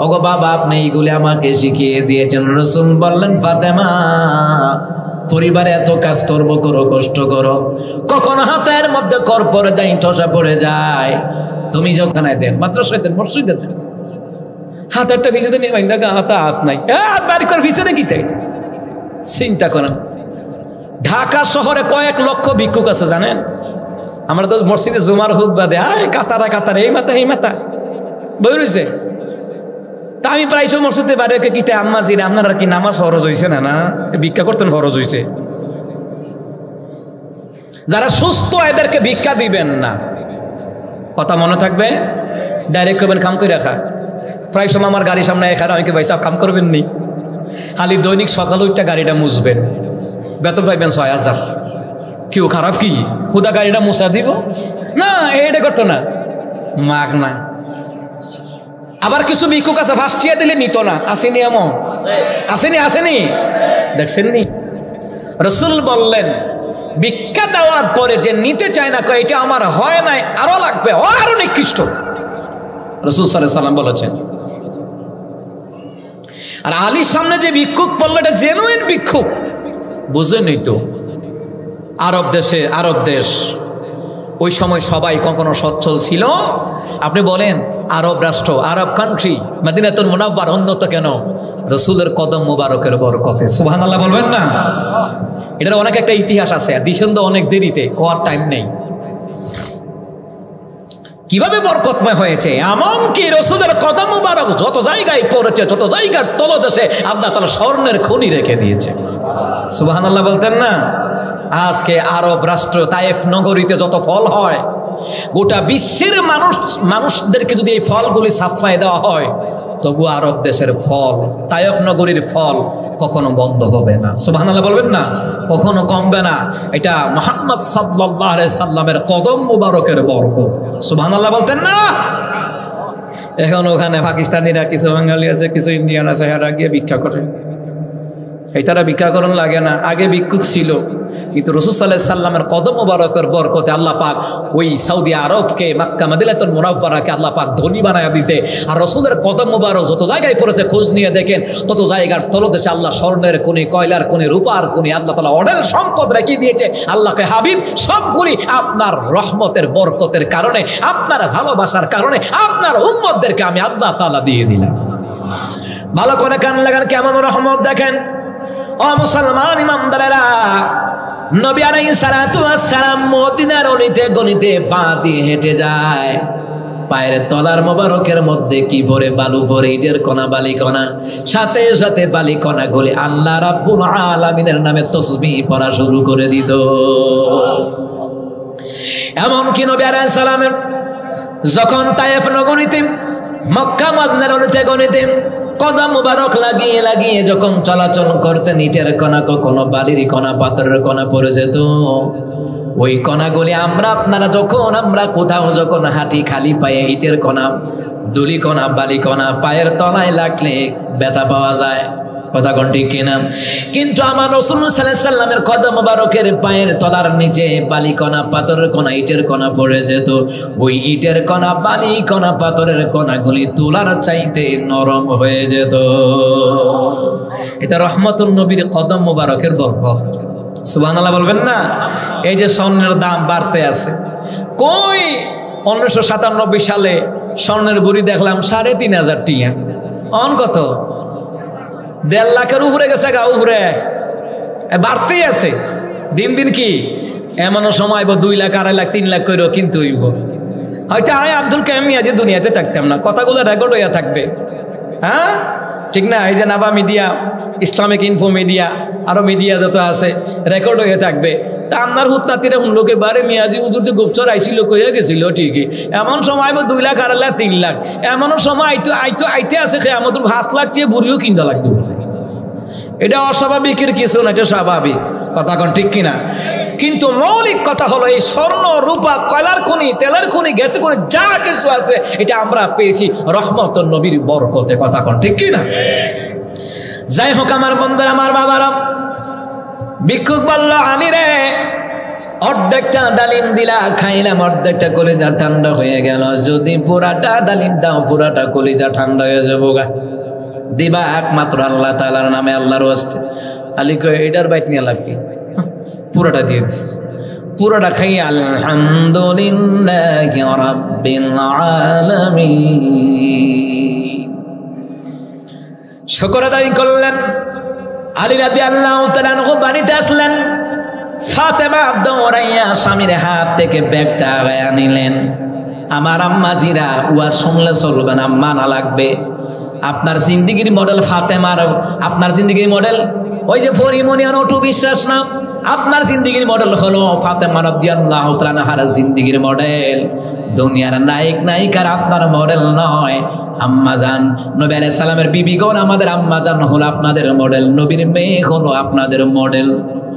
ওগো বাবা, আপনি এইগুলি আমাকে শিখিয়ে দিয়েছেন। রাসূল বললেন, ফাতেমা পরিবারে এত কাজ করবো, করো, কষ্ট করো, কখনো হাতের মধ্যে কর পড়ে যায়, ঠসা পড়ে যায়। তুমি যখন দেন মাদ্রাসায় দেন, মসজিদে দেন, হাত একটা ভিজে নিয়ে হাত নাই, হাত বাড়ি করে ভিজে দেখি তাই চিন্তা করেন। ঢাকা শহরে কয়েক লক্ষ ভিক্ষুক আছে জানেন? আমরা তো মসজিদে জুমার খুতবা দেয়, কাতারা কাতারে, এই মাথা এই মাথা বই রয়েছে। তা আমি প্রায় সব মসজিদে বাড়ি কিতে আম্মাজির, আপনারা কি নামাজ ফরজ হয়েছে না? না, ভিক্ষা করতেন ফরজ হয়েছে। যারা সুস্থ এদেরকে ভিক্ষা দিবেন না, কথা মনে থাকবে। ডাইরেক্ট করবেন কাম করে রাখা। প্রায় সময় আমার গাড়ির সামনে এখানে আমি কি ভাই সাহেব কাম করবেন নি? খালি দৈনিক সকালে উঠটা গাড়িটা মুছবেন, বেতন পাইবেন 6000। কেউ খারাপ কি হুদা গাড়িটা মুছা দিব না? এটা করতো না, মাগ না। আবার কিছু ভিক্ষুক আছে ভাসটিয়ে দিলে নিত না, আসেনি? এমন আসেনি? আসেনি? দেখছেন নি? রাসূল বললেন, ভিক্ষা দেওয়ার পরে যে নিতে চায় না, কয় এটা আমার হয় নাই, আরো লাগবে, আরো নিকৃষ্ট। রাসূল সাল্লাল্লাহু আলাইহি ওয়াসাল্লাম বলেছেন। আর আলীর সামনে যে ভিক্ষুক বললো, এটা জেনুইন ভিক্ষুক, বুঝেনই তো। আরব দেশ ওই সময় সবাই কখনো সচ্ছল ছিল? আপনি বলেন আরব রাষ্ট্র, আরব কান্ট্রি, মদিনাতুল মুনাওয়ারা উন্নত কেন? রাসূলের কদম মুবারকের বরকতে। সুবহানাল্লাহ বলবেন না? এটার অনেক একটা ইতিহাস আছে, আর দিছেন তো অনেক দেরিতে, কোয়ার টাইম নেই। কিভাবে বরকতময় হয়েছে? এমনকি রাসূলের কদম মুবারক যত জায়গায় পড়েছে, যত জায়গার তলদেশে আল্লাহ তাআলা স্বর্ণের খনি রেখে দিয়েছে। সুবহানাল্লাহ বলতেন না? আজকে আরব রাষ্ট্র তায়েফ নগরীতে যত ফল হয়, গোটা বিশ্বের মানুষদেরকে যদি এই ফলগুলি সাপ্লাই দেওয়া হয়, তবু আরব দেশের ফল, তায়েফ নগরীর ফল কখনো বন্ধ হবে না। সুবহানাল্লাহ বলবেন না? কখনো কমবে না। এটা মুহাম্মদ সাল্লাল্লাহু আলাইহি সাল্লামের কদম মুবারকের বরকত। সুবহানাল্লাহ বলতেন না? এখন ওখানে পাকিস্তানিরা, কিছু বাঙালি আছে, কিছু ইন্ডিয়ান আছে, এরা গিয়ে ভিক্ষা করে। এই তারা ভিক্ষা করণ লাগে না, আগে ভিক্ষুক ছিল, কিন্তু রাসূল সাল্লাল্লাহু আলাইহি সাল্লামের কদম মুবারকের বরকতে আল্লাহ পাক ওই সৌদি আরবকে, মক্কা মদিনাতুল মুনাওয়ারাকে আল্লাহ পাক ধনী বানায়া দিয়েছে। আর রাসূলের কদম মুবারক যত জায়গায় পড়েছে, খোঁজ নিয়ে দেখেন, তত জায়গার তলদেশে আল্লাহ স্বর্ণের খনি, কয়লার খনি, রূপার খনি আল্লাহ তাআলা অঢেল সম্পদ রেখে দিয়েছে। আল্লাহকে হাবিব সবগুলি আপনার রহমতের বরকতের কারণে, আপনার ভালোবাসার কারণে, আপনার উম্মতদেরকে আমি আল্লাহ তাআলা দিয়ে দিলাম। ভালো করে কান লাগান, কেমন রহমত দেখেন। ও মুসলমান ইমানদারেরা, নবী আলাইহিস সালাতু ওয়াস সালাম মদিনার অলিতে গলিতে পা দিয়ে হেঁটে যায়। পায়ের তলার মোবারকের মধ্যে কি ভরে? বালু ভরে, ইটের কণা, বালি কণা। সাথে সাথে বালি কণা গুলি আল্লাহ রাব্বুল আলামিনের নামে তাসবিহ পড়া শুরু করে দিত। এমনকি নবী আলাইহিস সালামের যখন তায়েফ নগরীতে, মক্কা মদিনার অলিতে গলিতে কদম মুবারক লাগিয়ে লাগিয়ে যখন চলাচল করতেন, ইটের কণা, কখনো বালির কণা, পাথরের কণা পড়ে যেত। ওই কণাগুলি আপনারা যখন কোথাও যখন হাঁটি, খালি পায়ে ইটের কণা, দুলি কণা, বালি কণা পায়ের তলায় লাগলে ব্যথা পাওয়া যায়। কথা কোন ঠিক কিনা? কিন্তু আমার রাসূল সাল্লাল্লাহু আলাইহি সাল্লামের কদম মুবারকের পায়ের তলার নিচে বালি কণা, পাথরের কণা, ইটের কণা পড়ে যেত। ওই ইটের কণা, বালি কণা, পাথরের কণাগুলি তুলার চাইতে নরম হয়ে যেত। এটা রহমতুন নবীর কদম মুবারকের বরকত। সুবহানাল্লাহ বলবেন না? এই যে স্বর্ণের দাম বাড়তে আছে, কই 1997 সালে স্বর্ণের বুড়ি দেখলাম 3,500 টিয়া, অন কত 1.5 লাখের উপরে গেছে গা, উপরে বাড়তেই আছে দিন দিন। কি এমনও সময় 2 লাখ, 2.5 লাখ, 3 লাখ করেও কিন্তু হয়তো আব্দুল কাইয়ুম মিয়া যে দুনিয়াতে থাকতাম না, কথাগুলো রেকর্ড হইয়া থাকবে। হ্যাঁ ঠিক না? এই যে নাবা মিডিয়া, ইসলামিক ইনফো মিডিয়া, আরো মিডিয়া যত আছে রেকর্ড হয়ে থাকবে। তা আপনার হুতনাতিরা লোকে বারে মিয়াজি হুজুর যে গোপচর আইছিল, কইয়া গেছিল ঠিকই। এমন সময় 2 লাখ, 2.5 লাখ, 3 লাখ, এমনও সময় আইতে আছে আমাদের 5 লাখ টিয়া বুড়িও কিনতে লাগতো। এটা অস্বাভাবিকের কিছু না, এটা স্বাভাবিক। কথা কোন ঠিক কিনা? কিন্তু মৌলিক কথা হলো এই স্বর্ণ, রূপা, কয়লার খনি, তেলের খনি, গ্যাসের খনি যা কিছু আছে এটা আমরা পেয়েছি রহমতুন নবীর বরকতে। কথা কোন ঠিক কিনা? যাই হোক আমার বন্ধুরা, আমার বাবারা, ভিক্ষুক বলল, আলী রে অর্ধেকটা ডালিম দিলা, খাইলাম, অর্ধেকটা কলিজা ঠান্ডা হয়ে গেল। যদি পুরাটা ডালিম দাও, পুরাটা কলিজা ঠান্ডা হয়ে যাবো গা। দিবা একমাত্র আল্লাহ তাআলার নামে, আল্লাহর ওয়াস্তে। আলী কয় এটার বাইক নিয়ে লাভ কি, পুরাটা দিয়ে দিস। পুরাটা খাই আলহামদুলিল্লাহি রাব্বিল আলামিন, শুকর আদায় করলেন। আলী রাদিয়াল্লাহু তাআলা বাড়িতে আসলেন। ফাতেমা দৌড়াইয়া স্বামীর হাত থেকে ব্যাগটা আগায়া নিলেন। আমার আম্মাজিরা উয়া শুনলে চলবে না, মানা লাগবে। আপনার জিন্দিগির মডেল ফাতেমার, আপনার জিন্দিগির মডেল ওই যে পরিমণি আর অটু বিশ্বাস না, আপনার জিন্দিগির মডেল হলো ফাতেমা রাদিয়াল্লাহু তাআলা আনহার জিন্দিগির মডেল। দুনিয়ার নায়ক নায়িকার আপনার মডেল নয়। আম্মাজান নবী আলাইহিস সালামের বিবিগণ, আমাদের আম্মাজান হলো আপনাদের মডেল, নবীর মেয়ে হলো আপনাদের মডেল।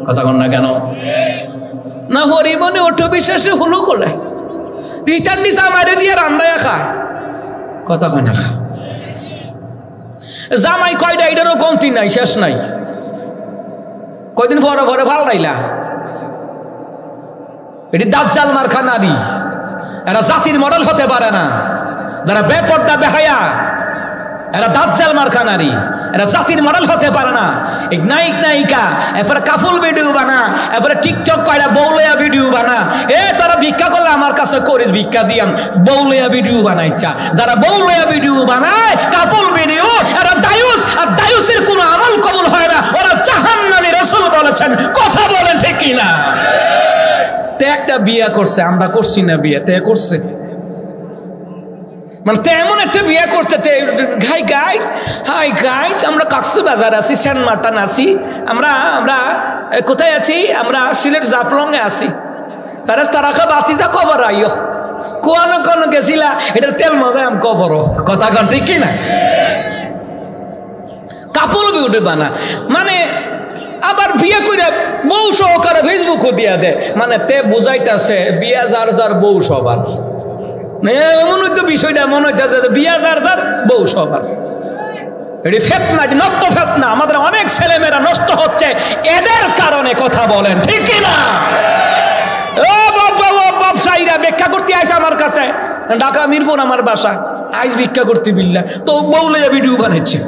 কথা কন না কেন? না হরিমণি অটু বিশ্বাসে হলো করে তিতার নিচা মারে দিয়ে রান্নায় খায়। কথা কয় না? জামাই কয়টা, এটারও কমতি নাই, শেষ নাই। কয়দিন পরে পরে ভাল লাইলা, এটি দাজ্জাল মার্কা নারী, এরা জাতির মডেল হতে পারে না। যারা বেপর্দা, বেহায়া, এরা দাজ্জাল মার্কা নারী, এরা জাতির মডেল হতে পারে না। এক নায়িক নায়িকা এরপরে কাফুল ভিডিও বানা, এরপরে টিকটক কয়টা বৌলিয়া ভিডিও বানা। তারা ভিক্ষা করলে আমার কাছে করিস, ভিক্ষা দিয়াম। বৌলিয়া ভিডিও বানাইছা, যারা বৌলিয়া ভিডিও বানায়, কাফুল ভিডিও, এরা দায়ুস, আর দায়ুসের কোনো আমল কবুল হয় না, ওরা জাহান্নামী। রাসূল বলেছেন, কথা বলেন ঠিক কিনা? তে একটা বিয়ে করছে, আমরা করছি না বিয়ে, তে করছে, মানে তেমন একটা বিয়ে করছে। হাই গাইস, হাই গাইস, আমরা কক্সবাজার আছি, সেন্ট মার্টিন আছি, আমরা কোথায় আছি? আমরা সিলেট জাফলংয়ে আছি। তারাকে বাতিজা কবর আইও, কোন কোন গেছিলা, এটা তেল মজায় আম কবর। কথা কন ঠিক কিনা? কাপল বিউটি বানা, মানে আবার বিয়ে করে বউ সহকারে ফেসবুকও দিয়া দেয়, মানে তে বুঝাইতেছে বিয়া যার যার বউ সবার। এমন তো বিষয়টা মনে হচ্ছে বিয়া যার যার বউ সবার। এটি ফেতনা, নব্য ফেতনা। আমাদের অনেক ছেলেমেয়েরা নষ্ট হচ্ছে এদের কারণে। কথা বলেন ঠিক কিনা? ব্যবসায়ীরা ভিক্ষা করতে আসে আমার কাছে, ঢাকা মিরপুর আমার বাসা, আইস ভিক্ষা করতে বিল্লা, তো বউলে ভিডিও বানাচ্ছে।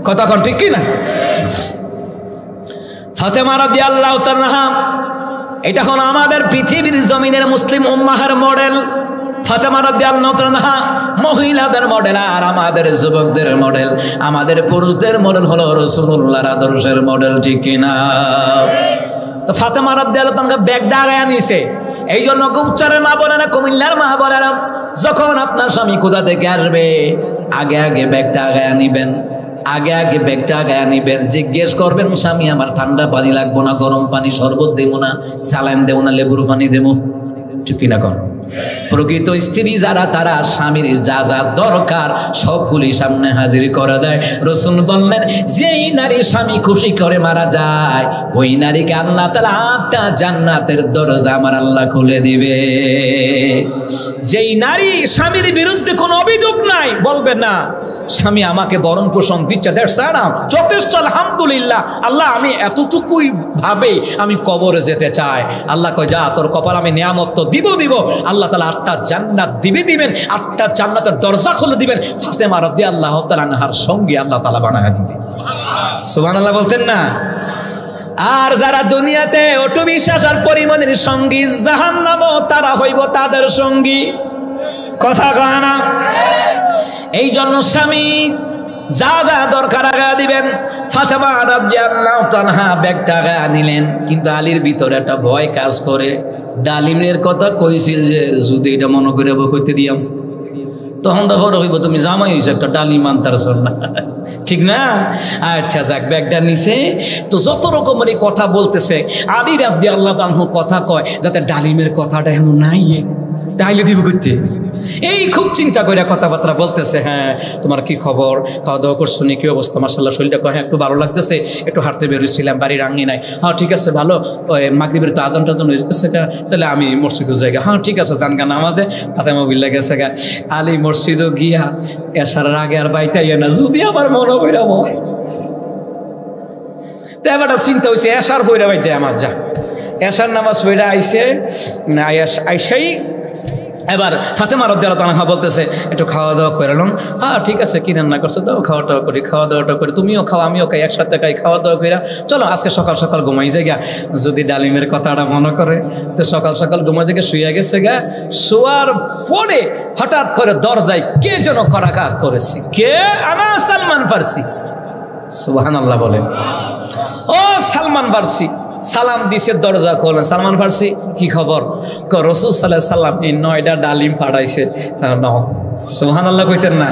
কথা কন ঠিক কিনা? ফাতেমা রাদিয়াল্লাহু তাআলা, এটা হলো আমাদের পৃথিবীর জমিনের মুসলিম উম্মাহের মডেল। ফাতেমা রাদিয়াল্লাহু তাআলা মহিলাদের মডেল, আর আমাদের যুবকদের মডেল, আমাদের পুরুষদের মডেল হলো রাসূলুল্লাহর আদর্শের মডেল। ঠিক কিনা? তো ফাতেমা রাদিয়াল্লাহু তাআলা ব্যাগটা আগায়া নিছে। এই জন্য গুপচারের মা বলেনা, কুমিল্লার মা বলেনা, যখন আপনার স্বামী কোথা থেকে আসবে, আগে আগে ব্যাগটা আগায়া নিবেন, আগে আগে ব্যাগটা আগায়া নিবেন। জিজ্ঞেস করবেন, স্বামী আমার ঠান্ডা পানি লাগবো না, গরম পানি, শরবত দেবো না, স্যালাইন দেবো না, লেবুর পানি দেবো? ঠিক কিনা কর? প্রকৃত স্ত্রী যারা তারা স্বামীর যা যা দরকার সবগুলি সামনে হাজির করে দেয়। রাসূল বললেন যেই নারী স্বামী খুশি করে মারা যায় ওই নারীকে আল্লাহ তাআলা 8টা জান্নাতের দরজা আমার আল্লাহ খুলে দিবে। যেই নারী স্বামীর বিরুদ্ধে কোনো অভিযোগ নাই, বলবে না স্বামী আমাকে বরণ পোষণ দিচ্ছে, দ্যাটস এনাফ, যথেষ্ট, আলহামদুলিল্লাহ আল্লাহ আমি এতটুকুই ভাবে আমি কবরে যেতে চাই। আল্লাহ কয় যা তোর কপাল আমি নিয়ামত তো দিব। আল্লাহ তাআলা 8টা জান্নাত দিবেন, 8টা জান্নাতের দরজা খুলে দিবেন। ফাতেমা রাদিয়াল্লাহু তাআলা আনহার সঙ্গী আল্লাহ তাআলা বানায় দিবেন। সুবহানাল্লাহ বলতেন না? আর যারা দুনিয়াতে অটু বিশ্বাস আর পরিমণের সঙ্গী, জাহান্নামও তারা হইব তাদের সঙ্গী। কথা কয় না? এই জন্য স্বামী যা যা দরকার আগা দিবেন। ফাতেমা রাদিয়াল্লাহু তাআলা ব্যাগটা আগা নিলেন, কিন্তু আলীর ভিতরে একটা ভয় কাজ করে। ডালিমের কথা কইছিল যে যদি এটা মনে করে কইতে দিয়াম তখন তো হর হইব তুমি জামাই হইছো একটা ডালিম আনতার না, ঠিক না? আচ্ছা যাক, ব্যাগটা নিছে তো যত রকমের কথা বলতেছে। আলী রাদিয়াল্লাহু তাআলা কথা কয় যাতে ডালিমের কথাটা এখন নাই, ডাইলে দিব করতে। এই খুব চিন্তা করে কথাবার্তা বলতেছে। হ্যাঁ তোমার কি খবর, খাওয়া দাওয়া করছো নি, কি অবস্থা? মাশাআল্লাহ শরীরটা কয় হ্যাঁ একটু ভালো লাগতেছে, একটু হাঁটতে বেরোছিলাম, বাড়ির আঙ্গি নাই। হ্যাঁ ঠিক আছে ভালো, ওই মাগরিবের তো আজান টাজান হয়ে যেতেছে, তাহলে আমি মসজিদের জায়গা। হ্যাঁ ঠিক আছে জানগা নামাজে ফাতেমা বিল্লা গেছে গা। আলী মসজিদও গিয়া এসার আগে আর বাইতে না যদি আমার মনে কইরা বল তো এবার চিন্তা হয়েছে এসার বইরা বাইতে আমার যা এসার নামাজ বইরা আইসে আইসাই এবার ফাতেমা রাদিয়াল্লাহু তাআলা বলতেছে একটু খাওয়া দাওয়া করে এলাম। হ্যাঁ ঠিক আছে, কি রান্না করছো দাও খাওয়া দাওয়া করি, খাওয়া দাওয়াটা করি, তুমিও খাও আমিও খাই, একসাথে খাই, খাওয়া দাওয়া করি। চলো আজকে সকাল সকাল ঘুমাই যাই গা। যদি ডালিমের কথাটা মনে করে তো সকাল সকাল ঘুমাই থেকে শুয়ে গেছে গা। শোয়ার পরে হঠাৎ করে দরজায় কে যেন করাঘাত করেছে। কে? আনা সালমান ফার্সি। সুবহানাল্লাহ বলেন। ও সালমান ফার্সি সালাম দিছে, দরজা খোলেন। সালমান ফার্সি কি খবর? রাসূল সাল্লাল্লাহু আলাইহি সাল্লাম এই 9টা ডালিম পাঠাইছে। সুবহানাল্লাহ কইতেন না?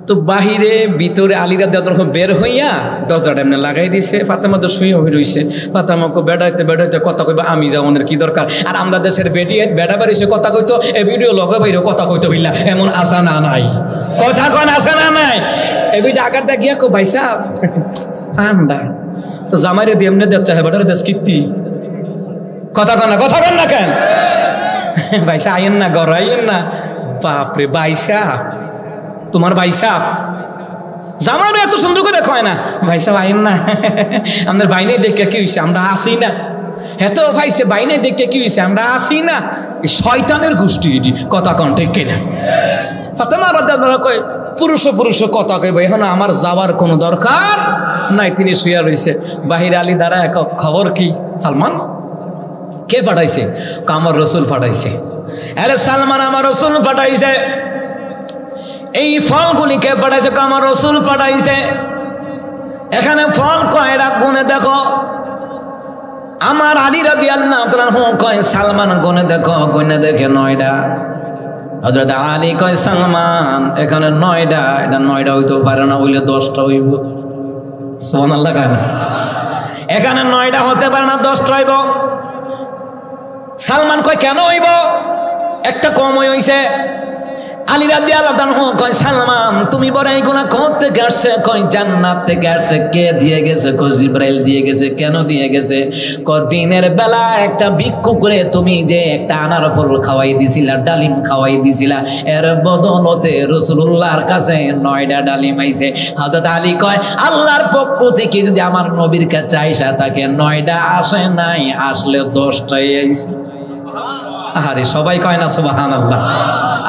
তো বাহিরে ভিতরে আলী রাদিয়াল্লাহু তাআলা বের হইয়া দরজাটা এমনি লাগাই দিছে। ফাতেমা তো শুয়ে হয়ে রইছে। ফাতেমাকে বেড়াইতে কথা কইবা আমি যাওয়ানের কি দরকার? আর আমরা দেশের বেড়া বাড়িছে কথা কইতো, এই ভিডিও লগে বাইরে কথা কইতো বিল্লা এমন আশা না নাই। কথা কোন আশা না নাই? এই ভিডিও আগারটা গিয়া কো ভাই সাহেব আন্ডা তো জামাইরে দিয়ে এমনি দেখছে হ্যাঁ বেটারে দেশ কীর্তি কথা কন না কেন ভাইসা আইন না ঘর আইন না। বাপরে ভাইসা তোমার ভাইসা জামাইরে এত সুন্দর করে কয় না ভাইসা আইন না আমাদের বাইনে দেখে কি হয়েছে আমরা আসি না। এত ভাইসে বাইনে দেখে কি হয়েছে আমরা আসি না। শয়তানের গোষ্ঠী এটি কথা কন ঠিক কিনা? ফাতেমা রাদিয়াল্লাহু তাআলা কয় পুরুষ কথা কইব এখন আমার যাওয়ার কোনো দরকার নাই। তিনি শুয়ে রয়েছে। বাহির আলী দ্বারা এক খবর কি? সালমান কে পাঠাইছে? আমার রাসূল পাঠাইছে। আরে সালমান আমার রাসূল পাঠাইছে। এই ফলগুলি কে পাঠাইছে? আমার রাসূল পাঠাইছে। এখানে ফল কয়টা গুনে দেখো। আমার আলী রাদিয়াল্লাহু তাআলা কয় সালমান গুনে দেখো, গুনে দেখে 9টা। হযরত আলী কয় সালমান এখানে 9টা, এটা 9টা হইতে পারে না, হইলে 10টা হইব। সুবহানাল্লাহ কয় না? এখানে 9টা হতে পারে না, 10টা হইব। সালমান কয় কেন হইব? একটা কম হইছে। আলী রাদিয়াল্লাহু তাআলা কয় সালমান তুমি বড় এইগুলা কোথা থেকে আসছে? কয় জান্নাত থেকে আসছে। কে দিয়ে গেছে? কয় জিবরাইল দিয়ে গেছে। কেন দিয়ে গেছে? কয় দিনের বেলা একটা ভিক্ষু করে তুমি যে একটা আনার ফল খাওয়াই দিছিলা, ডালিম খাওয়াই দিছিলা, এর বদলতে রাসূলুল্লাহর কাছে 9টা ডালিম আইছে। হযরত আলী কয় আল্লাহর পক্ষ থেকে যদি আমার নবীর কাছে আইসা থাকে 9টা আসে নাই, আসলে 10টাই আইছে। আরে সবাই কয় না সুবহানাল্লাহ?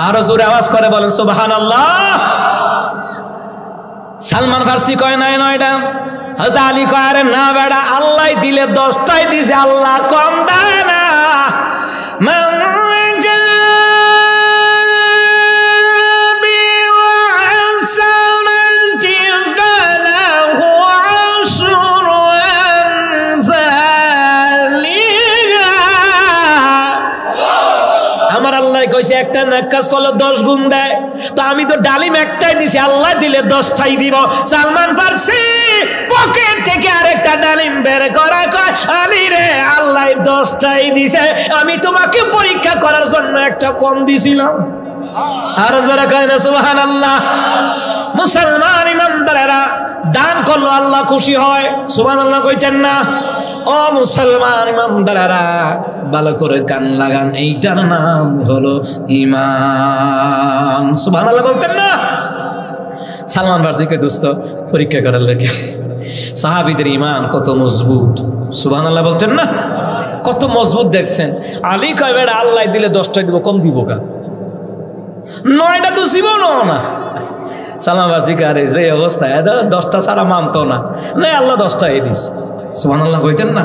আরো জোরে আওয়াজ করে বলেন সুবহানাল্লাহ। সালমান ফার্সি কয় নাই 9টা। হযরত আলী কয় আরে না বেটা, আল্লাহ দিলে 10টাই দিছে, আল্লাহ কম দেয় না। একটা নাকাজ করলে 10 গুণ দেয়, তো আমি তো ডালিম একটাই দিছি, আল্লাহ দিলে 10টাই দিব। সালমান ফার্সি পকেট থেকে আরেকটা ডালিম বের করা কয় আলী রে আল্লাহ 10টাই দিছে, আমি তোমাকে পরীক্ষা করার জন্য একটা কম দিছিলাম। আর যারা কয় না সুবহানাল্লাহ। মুসলমান ইমানদারেরা দান করলো আল্লাহ খুশি হয়, সুবহানাল্লাহ কইতেন না? ও মুসলমান ইমানদারেরা ভালো করে কান লাগান, এইটার নাম হলো ঈমান, সুবহানাল্লাহ বলতেন না? সালমান ফার্সিকে দোস্ত পরীক্ষা করার লাগে সাহাবীদের ঈমান কত মজবুত, সুবহানাল্লাহ বলতেন না? কত মজবুত দেখছেন। আলী কয় বেটা আল্লাহ দিলে 10টা দিব, কম দিব কা? 9টা তো জীবন না। সালমান ফার্সিকে আরে যে অবস্থা 10টা ছাড়া মানতো না, আল্লাহ 10টাই দিস, সুবহানাল্লাহ কইতেন না?